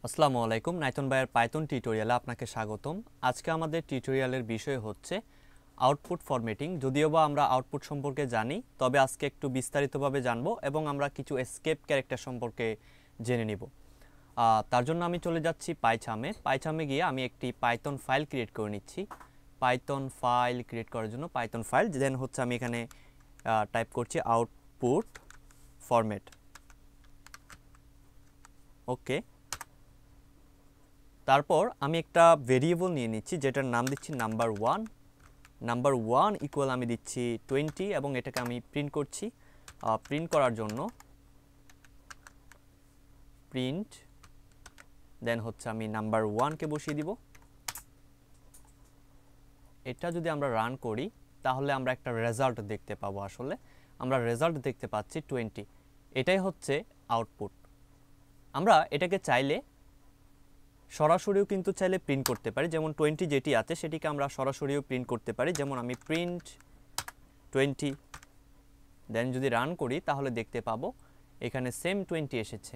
আসসালামু আলাইকুম নাইথন ভাইয়ার পাইথন টিউটোরিয়ালে আপনাকে স্বাগতম। আজকে আমাদের টিউটোরিয়ালের বিষয় হচ্ছে আউটপুট ফরম্যাটিং। যদিও বা আমরা আউটপুট সম্পর্কে জানি, তবে আজকে একটু বিস্তারিতভাবে জানবো এবং আমরা কিছু এসকেপ ক্যারেক্টার সম্পর্কে জেনে নিব। তার জন্য আমি চলে যাচ্ছি পাইথামে গিয়ে আমি একটি পাইথন ফাইল ক্রিয়েট করে নিচ্ছি। পাইথন ফাইল ক্রিয়েট করার জন্য পাইথন ফাইল দেন হচ্ছে আমি এখানে টাইপ করছি আউটপুট ফরম্যাট। ওকে, তারপর আমি একটা ভেরিয়েবল নিয়ে নিচ্ছি যেটার নাম দিচ্ছি নাম্বার ওয়ান ইকুয়াল আমি দিচ্ছি 20 এবং এটাকে আমি প্রিন্ট করছি। প্রিন্ট করার জন্য প্রিন্ট দেন হচ্ছে আমি নাম্বার ওয়ানকে বসিয়ে দিব। এটা যদি আমরা রান করি তাহলে আমরা একটা রেজাল্ট দেখতে পাবো। আসলে আমরা রেজাল্ট দেখতে পাচ্ছি 20, এটাই হচ্ছে আউটপুট। আমরা এটাকে চাইলে সরাসরিও কিন্তু চাইলে প্রিন্ট করতে পারি, যেমন 20 যেটি আছে সেটিকে আমরা সরাসরিও প্রিন্ট করতে পারি। যেমন আমি প্রিন্ট 20 দেন যদি রান করি তাহলে দেখতে পাবো এখানে সেম 20 এসেছে।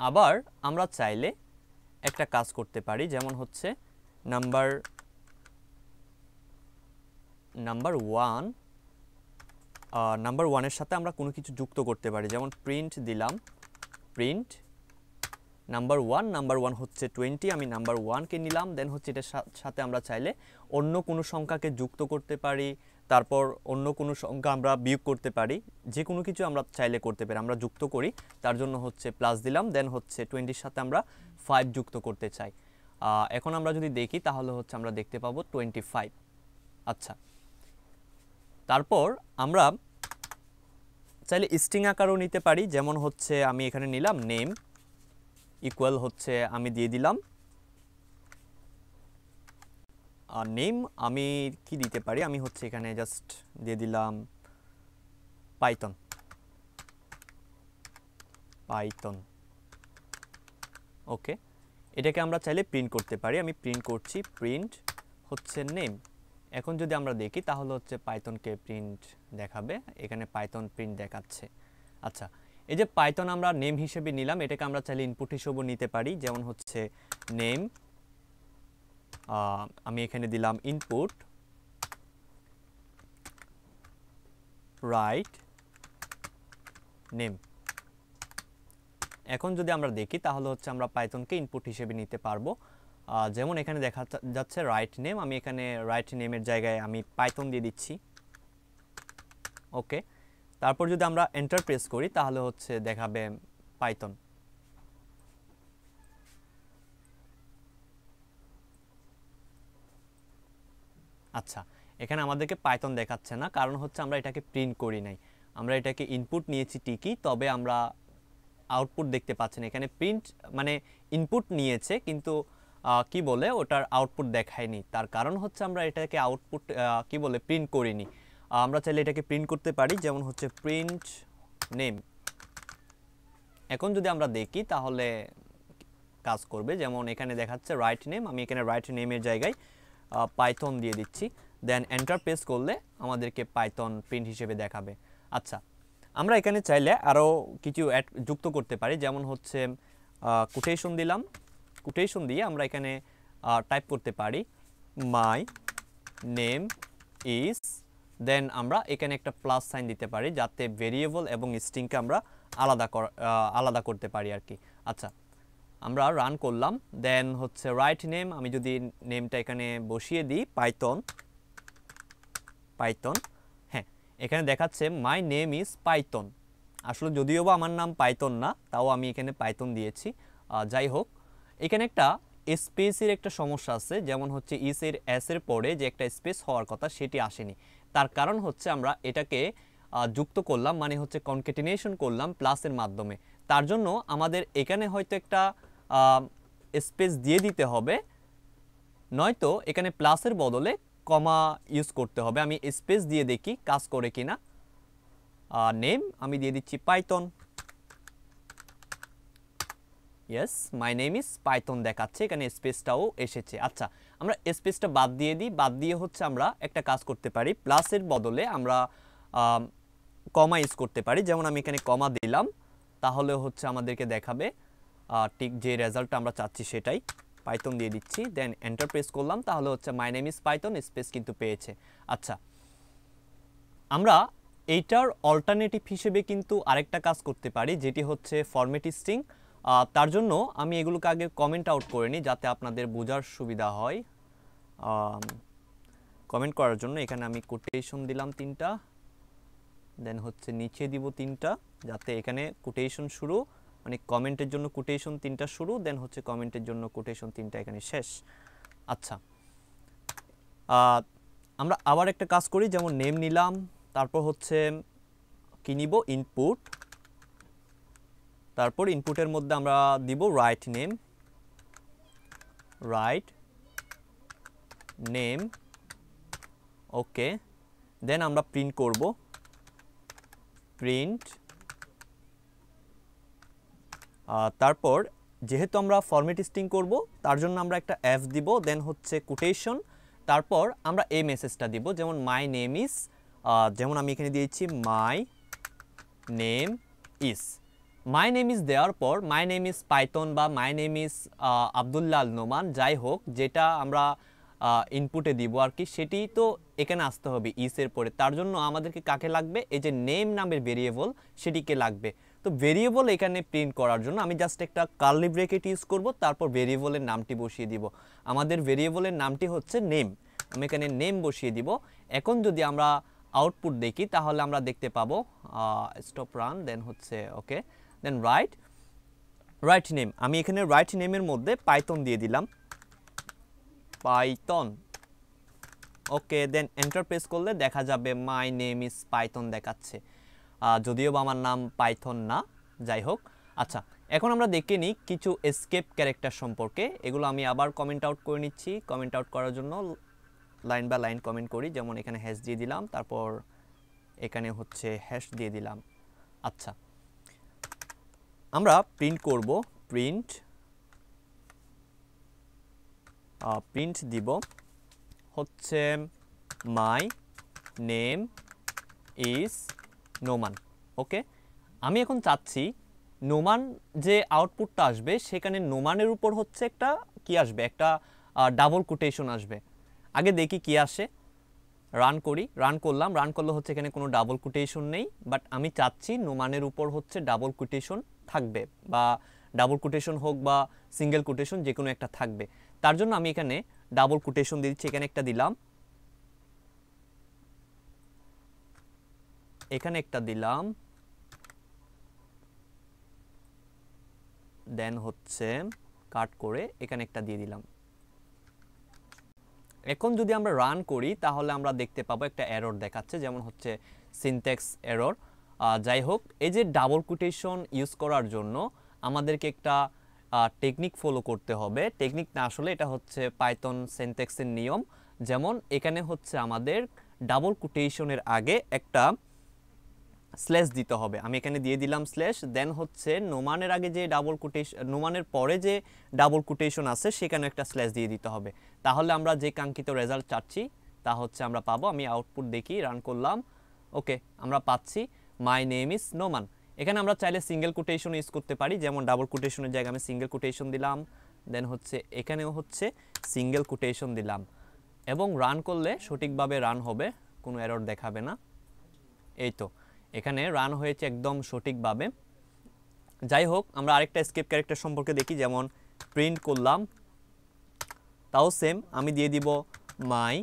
আবার আমরা চাইলে একটা কাজ করতে পারি, যেমন হচ্ছে নাম্বার ওয়ানের সাথে আমরা কোনো কিছু যুক্ত করতে পারি। যেমন প্রিন্ট দিলাম, প্রিন্ট নাম্বার ওয়ান হচ্ছে 20, আমি নাম্বার ওয়ানকে নিলাম। দেন হচ্ছে এটার সাথে আমরা চাইলে অন্য কোনো সংখ্যাকে যুক্ত করতে পারি, তারপর অন্য কোনো সংখ্যা আমরা বিয়োগ করতে পারি, যে কোনো কিছু আমরা চাইলে করতে পারি। আমরা যুক্ত করি, তার জন্য হচ্ছে প্লাস দিলাম। দেন হচ্ছে 20-র সাথে আমরা 5 যুক্ত করতে চাই। এখন আমরা যদি দেখি তাহলে হচ্ছে আমরা দেখতে পাবো 25। আচ্ছা, তারপর আমরা চাইলে স্ট্রিং আকারও নিতে পারি। যেমন হচ্ছে আমি এখানে নিলাম নেম ইকুয়াল হচ্ছে আমি দিয়ে দিলাম নেম। আমি কি দিতে পারি, আমি হচ্ছে এখানে জাস্ট দিয়ে দিলাম পাইথন। ওকে, এটাকে আমরা চাইলে প্রিন্ট করতে পারি। আমি প্রিন্ট করছি, প্রিন্ট হচ্ছে নেম। এখন যদি আমরা দেখি তাহলে হচ্ছে পাইথনকে প্রিন্ট দেখাবে, এখানে পাইথন প্রিন্ট দেখাচ্ছে। আচ্ছা, এই যে পাইথন আমরা নেম হিসেবে নিলাম, এটাকে আমরা চাইলে ইনপুট হিসেবেও নিতে পারি। যেমন হচ্ছে নেম, আমি এখানে দিলাম ইনপুট রাইট নেম। এখন যদি আমরা দেখি তাহলে হচ্ছে আমরা পাইথনকে ইনপুট হিসেবে নিতে পারবো। যেমন এখানে দেখা যাচ্ছে রাইট নেম, আমি এখানে রাইট নেমের জায়গায় আমি পাইথন দিয়ে দিচ্ছি। ওকে, তারপর যদি আমরা এন্টার প্রেস করি তাহলে হচ্ছে দেখাবে পাইথন। আচ্ছা, এখানে আমাদেরকে পাইথন দেখাচ্ছে না, কারণ হচ্ছে আমরা এটাকে প্রিন্ট করি নাই। আমরা এটাকে ইনপুট নিয়েছি ঠিকই, তবে আমরা আউটপুট দেখতে পাচ্ছি না। এখানে প্রিন্ট মানে ইনপুট নিয়েছে কিন্তু কি বলে ওটার আউটপুট দেখায়নি। তার কারণ হচ্ছে আমরা এটাকে আউটপুট কি বলে প্রিন্ট করিনি। আমরা চাইলে এটাকে প্রিন্ট করতে পারি, যেমন হচ্ছে প্রিন্ট নেম। এখন যদি আমরা দেখি তাহলে কাজ করবে। যেমন এখানে দেখাচ্ছে রাইট নেম, আমি এখানে রাইট নেমের জায়গায় পাইথন দিয়ে দিচ্ছি। দেন এন্টার প্রেস করলে আমাদেরকে পাইথন প্রিন্ট হিসেবে দেখাবে। আচ্ছা, আমরা এখানে চাইলে আরও কিছু যুক্ত করতে পারি। যেমন হচ্ছে কোটেশন দিলাম, কোটেশন দিয়ে আমরা এখানে টাইপ করতে পারি মাই নেম ইজ, দেন আমরা এখানে একটা প্লাস সাইন দিতে পারি যাতে ভেরিয়েবল এবং স্ট্রিংকে আমরা আলাদা করতে পারি আর কি। আচ্ছা, আমরা রান করলাম। দেন হচ্ছে রাইট নেম, আমি যদি নেমটা এখানে বসিয়ে দিই পাইথন, হ্যাঁ এখানে দেখাচ্ছে মাই নেম ইজ পাইথন। আসলে যদিও বা আমার নাম পাইথন না, তাও আমি এখানে পাইথন দিয়েছি। যাই হোক, এখানে একটা স্পেসের একটা সমস্যা আছে। যেমন হচ্ছে এসের পরে যে একটা স্পেস হওয়ার কথা সেটি আসেনি। তার কারণ হচ্ছে আমরা এটাকে যুক্ত করলাম, মানে হচ্ছে কনকেটিনেশন করলাম প্লাসের মাধ্যমে। তার জন্য আমাদের এখানে হয়তো একটা স্পেস দিয়ে দিতে হবে, নয়তো এখানে প্লাসের বদলে কমা ইউজ করতে হবে। আমি স্পেস দিয়ে দেখি কাজ করে কিনা। নেম আমি দিয়ে দিচ্ছি Python. Yes, my name is Python দেখাচ্ছে, এখানে স্পেসটাও এসেছে। আচ্ছা, আমরা স্পেসটা বাদ দিয়ে দিই। বাদ দিয়ে হচ্ছে আমরা একটা কাজ করতে পারি, প্লাসের বদলে আমরা কমা ইউজ করতে পারি। যেমন আমি এখানে কমা দিলাম, তাহলে হচ্ছে আমাদেরকে দেখাবে ঠিক যে রেজাল্টটা আমরা চাচ্ছি সেটাই পাইথন দিয়ে দিচ্ছি, দেন এন্টার প্রেস করলাম, তাহলে হচ্ছে মাই নেম ইজ পাইথন স্পেস কিন্তু পেয়েছে। আচ্ছা, আমরা এইটার অল্টারনেটিভ হিসেবে কিন্তু আরেকটা কাজ করতে পারি, যেটি হচ্ছে ফরম্যাট স্ট্রিং। তার জন্য আমি এগুলোকে আগে কমেন্ট আউট করে নিই যাতে আপনাদের বোঝার সুবিধা হয়। কমেন্ট করার জন্য এখানে আমি কোটেশন দিলাম 3টা, দেন হচ্ছে নিচে দিব 3টা, যাতে এখানে কোটেশন শুরু, মানে কমেন্টের জন্য কোটেশন 3টা শুরু, দেন হচ্ছে কমেন্টের জন্য কোটেশন 3টা এখানে শেষ। আচ্ছা, আমরা আবার একটা কাজ করি, যেমন নেম নিলাম, তারপর হচ্ছে কি নিব, ইনপুট, তারপর ইনপুটের মধ্যে আমরা দিব রাইট নেম, রাইট নেম, ওকে, দেন আমরা প্রিন্ট করব, প্রিন্ট, তারপর যেহেতু আমরা ফরম্যাট স্ট্রিং করব তার জন্য আমরা একটা এফ দিব, দেন হচ্ছে কোটেশন, তারপর আমরা এই মেসেজটা দিব, যেমন মাই নেম ইজ, যেমন আমি এখানে দিয়েছি মাই name is, my name is দেওয়ার পর মাই নেম ইজ পাইথন বা মাই নেম ইজ আব্দুল্লাহ আল নোমান, যাই হোক যেটা আমরা ইনপুটে দিব আর কি, সেটি তো এখানে আসতে হবে ইসের পরে। তার জন্য আমাদেরকে কাকে লাগবে, এই যে নেম নামের ভেরিয়েবল সেটিকে লাগবে। তো ভেরিয়েবল এখানে প্রিন্ট করার জন্য আমি জাস্ট একটা কার্লি ব্রেকেট ইউজ করব, তারপর ভেরিয়েবলের নামটি বসিয়ে দিব। আমাদের ভেরিয়েবলের নামটি হচ্ছে নেম, আমি এখানে নেম বসিয়ে দিব। এখন যদি আমরা আউটপুট দেখি তাহলে আমরা দেখতে পাবো স্টপ রান, দেন হচ্ছে ওকে, দেন রাইট নেম, আমি এখানে রাইট নেমের মধ্যে পাইথন দিয়ে দিলাম, পাইথন, ওকে, দেন এন্টার প্রেস করলে দেখা যাবে মাই নেম ইজ পাইথন দেখাচ্ছে, যদিও বা আমার নাম পাইথন না, যাই হোক। আচ্ছা, এখন আমরা দেখে নিই কিছু এসকেপ ক্যারেক্টার সম্পর্কে, এগুলো আমি আবার কমেন্ট আউট করে নিচ্ছি। কমেন্ট আউট করার জন্য লাইন বাই লাইন কমেন্ট করি, যেমন এখানে হ্যাশ দিয়ে দিলাম, তারপর এখানে হচ্ছে হ্যাশ দিয়ে দিলাম। আচ্ছা, আমরা প্রিন্ট করব, প্রিন্ট দিব হচ্ছে মাই নেম ইজ নোমান, ওকে। আমি এখন চাচ্ছি নোমান যে আউটপুটটা আসবে সেখানে নোমানের উপর হচ্ছে একটা কি আসবে, একটা ডাবল কোটেশন আসবে। আগে দেখি কি আসে, রান করি, রান করলাম, রান করলে হচ্ছে এখানে কোনো ডাবল কোটেশন নেই, বাট আমি চাচ্ছি নোমানের উপর হচ্ছে ডাবল কোটেশন থাকবে, বা ডাবল কোটেশন হোক বা সিঙ্গেল কোটেশন যে কোনো একটা থাকবে। তার জন্য আমি এখানে ডাবল কোটেশন দিয়ে দিচ্ছি, এখানে একটা দিলাম, এখানে একটা দিলাম, দেন হচ্ছে কাট করে এখানে একটা দিয়ে দিলাম। এখন যদি আমরা রান করি তাহলে আমরা দেখতে পাবো একটা এরর দেখাচ্ছে, যেমন হচ্ছে সিনট্যাক্স এরর। যাই হোক, এই যে ডাবল কোটেশন ইউজ করার জন্য আমাদেরকে একটা টেকনিক ফলো করতে হবে, টেকনিক না আসলে এটা হচ্ছে পাইথন সিনট্যাক্সের নিয়ম। যেমন এখানে হচ্ছে আমাদের ডাবল কোটেশনের আগে একটা স্ল্যাশ দিতে হবে, আমি এখানে দিয়ে দিলাম স্ল্যাশ, দেন হচ্ছে নোমানের আগে যে ডাবল কোটেশন, নোমানের পরে যে ডাবল কোটেশন আছে সেখানে একটা স্ল্যাশ দিয়ে দিতে হবে, তাহলে আমরা যে কাঙ্ক্ষিত রেজাল্ট চাচ্ছি তা হচ্ছে আমরা পাবো। আমি আউটপুট দেখি, রান করলাম, ওকে, আমরা পাচ্ছি মাই নেম ইজ নোমান। এখানে আমরা চাইলে সিঙ্গেল কোটেশন ইউজ করতে পারি, যেমন ডাবল কোটেশনের জায়গায় আমি সিঙ্গেল কোটেশন দিলাম, দেন হচ্ছে এখানেও হচ্ছে সিঙ্গেল কোটেশন দিলাম, এবং রান করলে সঠিকভাবে রান হবে, কোনো এরর দেখাবে না। এই তো এখানে রান হয়েছে একদম সঠিকভাবে। যাই হোক, আমরা আরেকটা এসকেপ ক্যারেক্টার সম্পর্কে দেখি, যেমন প্রিন্ট করলাম, তাও সেম, আমি দিয়ে দিব মাই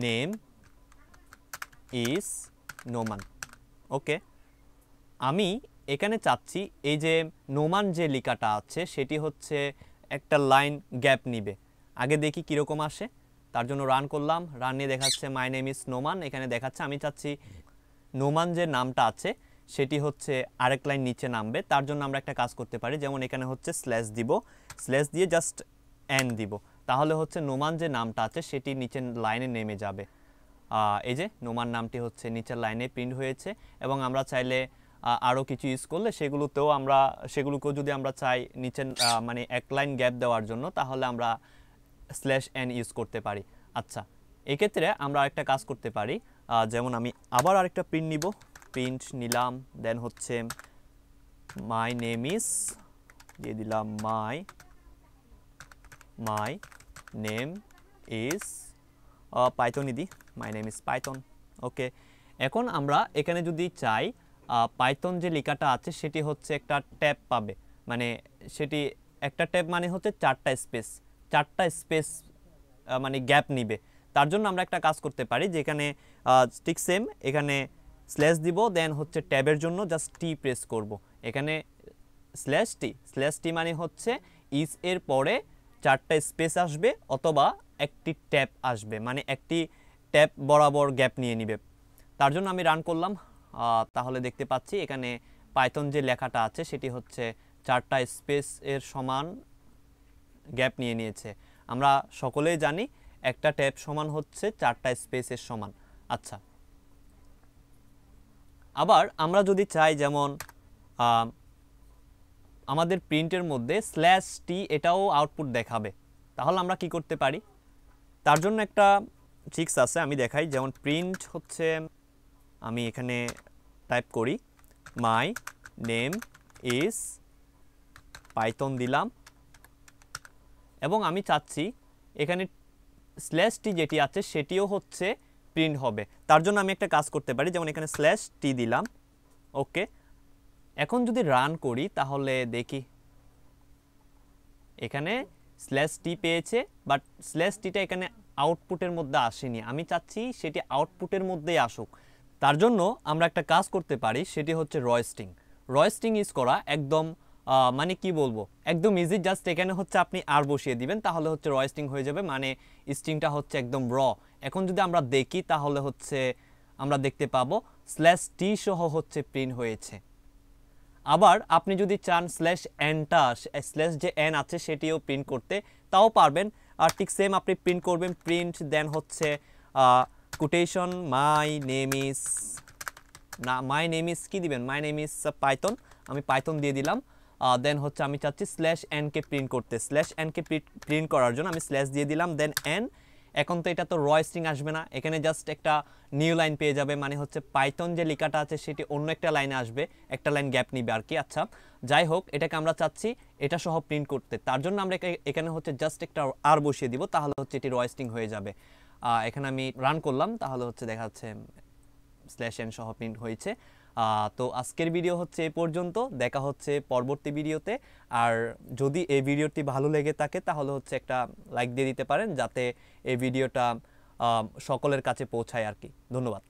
নেম ইজ নোমান, ওকে। আমি এখানে চাচ্ছি এই যে নোমান যে লেখাটা আছে সেটি হচ্ছে একটা লাইন গ্যাপ নিবে, আগে দেখি কীরকম আসে। তার জন্য রান করলাম, রান নিয়ে দেখাচ্ছে মাই নেম ইজ নোমান, এখানে দেখাচ্ছে। আমি চাচ্ছি নোমান যে নামটা আছে সেটি হচ্ছে আরেক লাইন নিচে নামবে, তার জন্য আমরা একটা কাজ করতে পারি, যেমন এখানে হচ্ছে স্ল্যাশ দিব, স্ল্যাশ দিয়ে জাস্ট এন দিব, তাহলে হচ্ছে নোমান যে নামটা আছে সেটি নিচের লাইনে নেমে যাবে। এই যে নোমান নামটি হচ্ছে নিচের লাইনে প্রিন্ট হয়েছে, এবং আমরা চাইলে আরও কিছু ইউজ করলে সেগুলোকেও যদি আমরা চাই নিচে মানে এক লাইন গ্যাপ দেওয়ার জন্য, তাহলে আমরা স্ল্যাশ এন ইউজ করতে পারি। আচ্ছা, এক্ষেত্রে আমরা আরেকটা কাজ করতে পারি, যেমন আমি আবার আরেকটা প্রিন্ট নিব, প্রিন্ট নিলাম, দেন হচ্ছে মাই নেম ইজ দিয়ে দিলাম মাই নেম ইজ পাইথন ইদি, my name is Python. Okay, এখন আমরা এখানে যদি চাই পাইথন যে লেখাটা আছে সেটি হচ্ছে একটা ট্যাব পাবে, মানে সেটি একটা ট্যাব মানে হচ্ছে চারটা স্পেস মানে গ্যাপ নিবে। তার জন্য আমরা একটা কাজ করতে পারি, যেখানে ঠিক সেম এখানে স্ল্যাশ দিব, দেন হচ্ছে ট্যাবের জন্য জাস্ট টি প্রেস করব। এখানে স্ল্যাশ টি মানে হচ্ছে ইজ এর পরে চারটা স্পেস আসবে অথবা একটি ট্যাব আসবে, মানে একটি ট্যাব বরাবর গ্যাপ নিয়ে নিবে। তার জন্য আমি রান করলাম, তাহলে দেখতে পাচ্ছি এখানে পাইথন যে লেখাটা আছে সেটি হচ্ছে চারটা স্পেস এর সমান গ্যাপ নিয়ে নিয়েছে। আমরা সকলেই জানি একটা ট্যাব সমান হচ্ছে চারটা স্পেসের সমান। আচ্ছা, আবার আমরা যদি চাই যেমন আমাদের প্রিন্টের মধ্যে স্ল্যাশ টি এটাও আউটপুট দেখাবে, তাহলে আমরা কি করতে পারি? তার জন্য একটা ট্রিক্স আছে, আমি দেখাই। যেমন প্রিন্ট হচ্ছে, আমি এখানে টাইপ করি মাই নেম ইজ পাইথন দিলাম, এবং আমি চাচ্ছি এখানে স্ল্যাশ টি যেটি আছে সেটিও হচ্ছে প্রিন্ট হবে। তার জন্য আমি একটা কাজ করতে পারি, যেমন এখানে স্ল্যাশ টি দিলাম। ওকে, এখন যদি রান করি তাহলে দেখি এখানে স্ল্যাশ টি পেয়েছে, বাট স্ল্যাশ টিটা এখানে আউটপুটের মধ্যে আসেনি। আমি চাচ্ছি সেটি আউটপুটের মধ্যেই আসুক। তার জন্য আমরা একটা কাজ করতে পারি, সেটি হচ্ছে রয়স্টিং ইউজ করা একদম মানে কি বলবো, একদম ইজি। জাস্ট এখানে হচ্ছে আপনি আর বসিয়ে দিবেন, তাহলে হচ্ছে রয়স্টিং হয়ে যাবে, মানে স্ট্রিংটা হচ্ছে একদম এখন যদি আমরা দেখি তাহলে হচ্ছে আমরা দেখতে পাবো স্ল্যাশ টি সহ হচ্ছে প্রিন্ট হয়েছে। আবার আপনি যদি চান স্ল্যাশ যে এন আছে সেটিও প্রিন্ট করতে, তাও পারবেন। আর ঠিক সেম আপনি প্রিন্ট করবেন, প্রিন্ট দেন হচ্ছে quotation মাই নেম ইজ কি দিবেন, মাই নেম ইজ পাইথন, আমি পাইথন দিয়ে দিলাম। দেন হচ্ছে আমি চাচ্ছি স্ল্যাশ এনকে প্রিন্ট করতে, স্ল্যাশ এনকে প্রিন্ট করার জন্য আমি স্ল্যাশ দিয়ে দিলাম, দেন এন। এখন তো এটা তো রয়স্টিং আসবে না, এখানে জাস্ট একটা নিউ লাইন পেয়ে যাবে, মানে হচ্ছে পাইথন যে লেখাটা আছে সেটি অন্য একটা লাইনে আসবে, একটা লাইন গ্যাপ নিবে আর কি। আচ্ছা, যাই হোক, এটাকে আমরা চাচ্ছি এটা সহ প্রিন্ট করতে। তার জন্য আমরা এখানে হচ্ছে জাস্ট একটা আর বসিয়ে দিব, তাহলে হচ্ছে এটি রয়স্টিং হয়ে যাবে। এখানে আমি রান করলাম, তাহলে হচ্ছে দেখা যাচ্ছে স্ল্যাশ এন সহ প্রিন্ট হয়েছে। তো আজকের ভিডিও হচ্ছে এই পর্যন্ত, দেখা হচ্ছে পরবর্তী ভিডিওতে। আর যদি এই ভিডিওটি ভালো লেগে থাকে তাহলে হচ্ছে একটা লাইক দিয়ে দিতে পারেন, যাতে এই ভিডিওটা সকলের কাছে পৌঁছায় আর কি। ধন্যবাদ।